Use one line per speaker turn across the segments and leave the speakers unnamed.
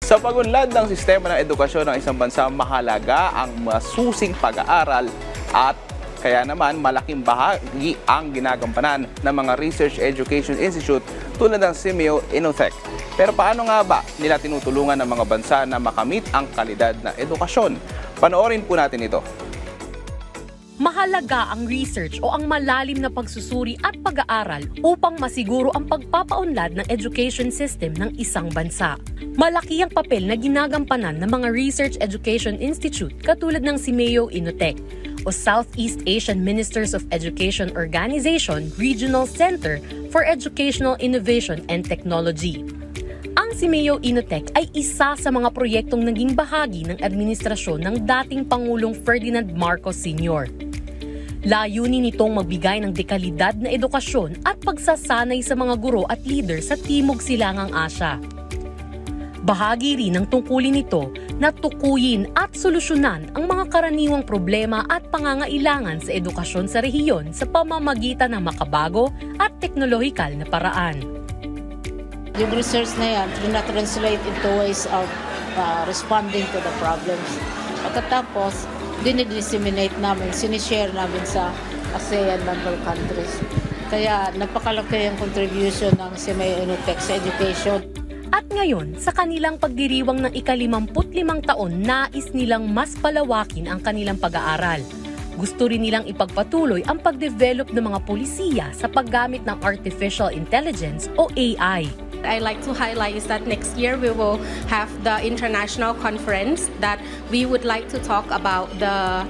Sa pagunlad ng sistema ng edukasyon ng isang bansa, mahalaga ang masusing pag-aaral at kaya naman malaking bahagi ang ginagampanan ng mga Research Education Institute tulad ng Simeo Inutech. Pero paano nga ba nila tinutulungan ng mga bansa na makamit ang kalidad na edukasyon? Panoorin po natin ito.
Mahalaga ang research o ang malalim na pagsusuri at pag-aaral upang masiguro ang pagpapaunlad ng education system ng isang bansa. Malaki ang papel na ginagampanan ng mga Research Education Institute katulad ng Simeo Inutech o Southeast Asian Ministers of Education Organization Regional Center for Educational Innovation and Technology. Ang Simeo Inutech ay isa sa mga proyektong naging bahagi ng administrasyon ng dating Pangulong Ferdinand Marcos Sr. Layunin nitong magbigay ng dekalidad na edukasyon at pagsasanay sa mga guro at leader sa Timog Silangang Asya. Bahagi rin ng tungkulin nito na tukuyin at solusyonan ang mga karaniwang problema at pangangailangan sa edukasyon sa rehiyon sa pamamagitan ng makabago at teknolohikal na paraan.
Yung research na yan, translate into ways of responding to the problems. Pagkatapos, dinidisseminate namin, sinishare namin sa ASEAN member countries. Kaya napakalaki yung contribution ng Simeo Inutech sa education.
At ngayon, sa kanilang pagdiriwang ng ika-55 taon, nais nilang mas palawakin ang kanilang pag-aaral. Gusto rin nilang ipagpatuloy ang pag-develop ng mga polisiya sa paggamit ng Artificial Intelligence o AI.
I like to highlight is that next year we will have the international conference that we would like to talk about the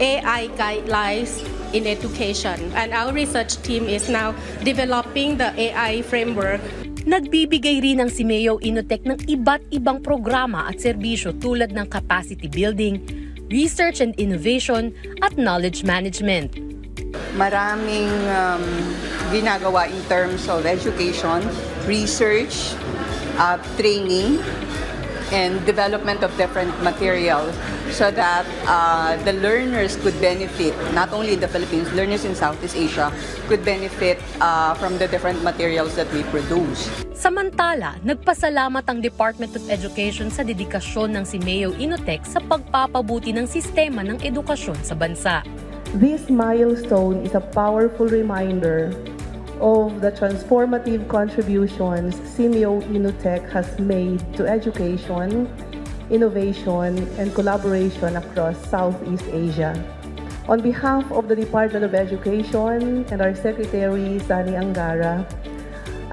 AI guidelines in education. And our research team is now developing the AI framework.
Nagbibigay rin ang Simeo Inutech ng iba't ibang programa at serbisyo tulad ng capacity building, research and innovation at knowledge management.
Maraming ginagawa in terms of education, research, training, and development of different materials so that the learners could benefit, not only in the Philippines, learners in Southeast Asia could benefit from the different materials that we produce.
Samantala, nagpasalamat ang Department of Education sa dedikasyon ng Simeo Inutech sa pagpapabuti ng sistema ng edukasyon sa bansa.
This milestone is a powerful reminder of the transformative contributions Simeo Inutech has made to education, innovation, and collaboration across Southeast Asia. On behalf of the Department of Education and our Secretary, Sani Angara,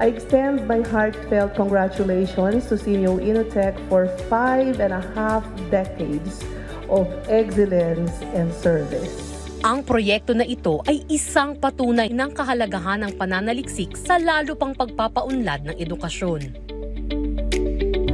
I extend my heartfelt congratulations to Simeo Inutech for 5.5 decades of excellence and service.
Ang proyekto na ito ay isang patunay ng kahalagahan ng pananaliksik sa lalo pang pagpapaunlad ng edukasyon.